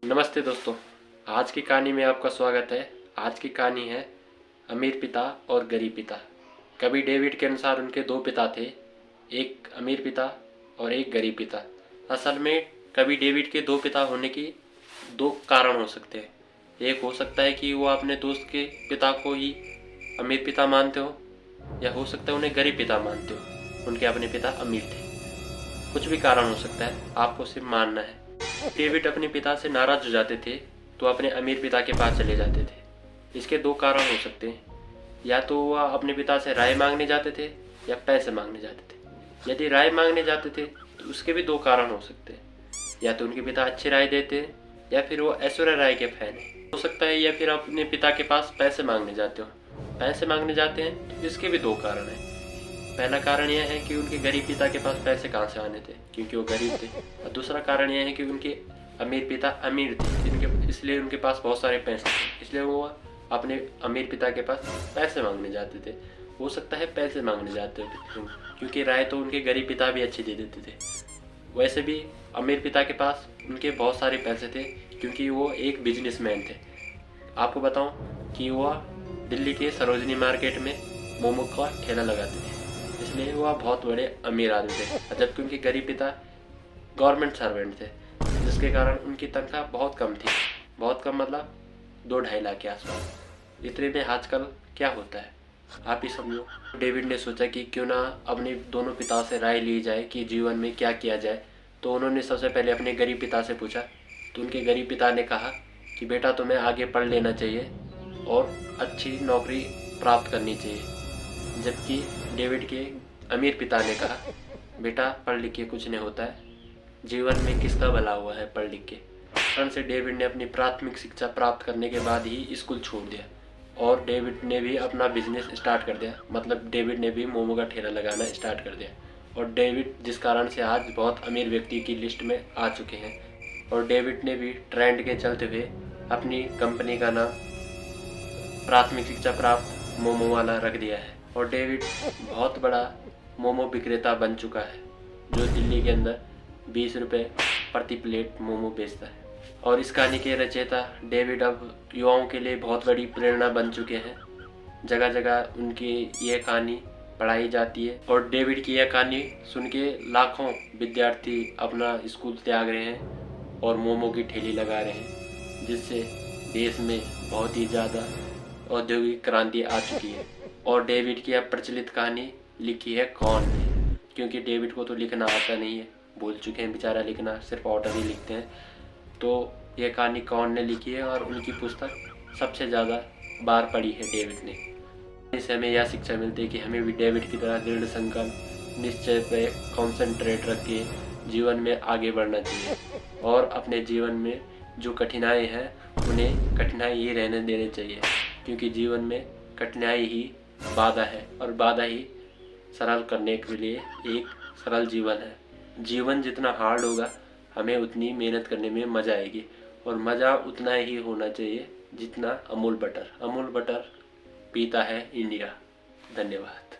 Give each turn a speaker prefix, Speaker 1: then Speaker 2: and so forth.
Speaker 1: नमस्ते दोस्तों, आज की कहानी में आपका स्वागत है। आज की कहानी है अमीर पिता और गरीब पिता। कवि डेविड के अनुसार उनके दो पिता थे, एक अमीर पिता और एक गरीब पिता। असल में कवि डेविड के दो पिता होने की दो कारण हो सकते हैं। एक हो सकता है कि वो अपने दोस्त के पिता को ही अमीर पिता मानते हो, या हो सकता है उन्हें गरीब पिता मानते हो, उनके अपने पिता अमीर थे। कुछ भी कारण हो सकता है, आपको सिर्फ मानना है। डेविड अपने पिता से नाराज हो जाते थे तो अपने अमीर पिता के पास चले जाते थे। इसके दो कारण हो सकते हैं, या तो वह अपने पिता से राय मांगने जाते थे या पैसे मांगने जाते थे। यदि राय मांगने जाते थे तो उसके भी दो कारण हो सकते हैं, या तो उनके पिता अच्छी राय देते हैं या फिर वो ऐश्वर्या राय के फैन है हो सकता है, या फिर अपने पिता के पास पैसे मांगने जाते हो। पैसे मांगने जाते हैं तो इसके भी दो कारण हैं। पहला कारण यह है कि उनके गरीब पिता के पास पैसे कहाँ से आने थे, क्योंकि वो गरीब थे। और दूसरा कारण यह है कि उनके अमीर पिता अमीर थे, इसलिए उनके पास बहुत सारे पैसे थे, इसलिए वो अपने अमीर पिता के पास पैसे मांगने जाते थे। हो सकता है पैसे मांगने जाते थे क्योंकि राय तो उनके गरीब पिता भी अच्छी दे देते थे। वैसे भी अमीर पिता के पास उनके बहुत सारे पैसे थे, क्योंकि वो एक बिजनेसमैन थे। आपको बताऊं कि वह दिल्ली के सरोजनी मार्केट में मोमो का ठेला लगाते थे, इसलिए वह बहुत बड़े अमीर आदमी थे। जबकि उनके गरीब पिता गवर्नमेंट सर्वेंट थे, जिसके कारण उनकी तनख्वाह बहुत कम थी। बहुत कम मतलब 2-2.5 लाख के आसपास। इतने में आजकल क्या होता है आप ही समझो। डेविड ने सोचा कि क्यों ना अपने दोनों पिता से राय ली जाए कि जीवन में क्या किया जाए। तो उन्होंने सबसे पहले अपने गरीब पिता से पूछा, तो उनके गरीब पिता ने कहा कि बेटा तुम्हें आगे पढ़ लेना चाहिए और अच्छी नौकरी प्राप्त करनी चाहिए। जबकि डेविड के अमीर पिता ने कहा, बेटा पढ़ लिख के कुछ नहीं होता है, जीवन में किसका भला हुआ है पढ़ लिख के। कारण से डेविड ने अपनी प्राथमिक शिक्षा प्राप्त करने के बाद ही स्कूल छोड़ दिया और डेविड ने भी अपना बिजनेस स्टार्ट कर दिया। मतलब डेविड ने भी मोमो का ठेला लगाना स्टार्ट कर दिया। और डेविड जिस कारण से आज बहुत अमीर व्यक्ति की लिस्ट में आ चुके हैं। और डेविड ने भी ट्रेंड के चलते हुए अपनी कंपनी का नाम प्राथमिक शिक्षा प्राप्त मोमो वाला रख दिया है। और डेविड बहुत बड़ा मोमो विक्रेता बन चुका है, जो दिल्ली के अंदर 20 रुपये प्रति प्लेट मोमो बेचता है। और इस कहानी के रचयिता डेविड अब युवाओं के लिए बहुत बड़ी प्रेरणा बन चुके हैं। जगह जगह उनकी यह कहानी पढ़ाई जाती है और डेविड की यह कहानी सुन के लाखों विद्यार्थी अपना स्कूल त्याग रहे हैं और मोमो की ठेली लगा रहे हैं, जिससे देश में बहुत ही ज़्यादा औद्योगिक क्रांति आ चुकी है। और डेविड की अब प्रचलित कहानी लिखी है कौन ने, क्योंकि डेविड को तो लिखना आता नहीं है, भूल चुके हैं बेचारा लिखना, सिर्फ ऑर्डर ही लिखते हैं। तो यह कहानी कौन ने लिखी है और उनकी पुस्तक सबसे ज़्यादा बार पढ़ी है डेविड ने। इससे हमें यह शिक्षा मिलती है कि हमें भी डेविड की तरह दृढ़ संकल्प निश्चय पे कॉन्सेंट्रेट रख के जीवन में आगे बढ़ना चाहिए। और अपने जीवन में जो कठिनाई है उन्हें कठिनाई ही रहने देने चाहिए, क्योंकि जीवन में कठिनाई ही बाधा है और बाधा ही सरल करने के लिए एक सरल जीवन है। जीवन जितना हार्ड होगा हमें उतनी मेहनत करने में मज़ा आएगी, और मज़ा उतना ही होना चाहिए जितना अमूल बटर पीता है इंडिया। धन्यवाद।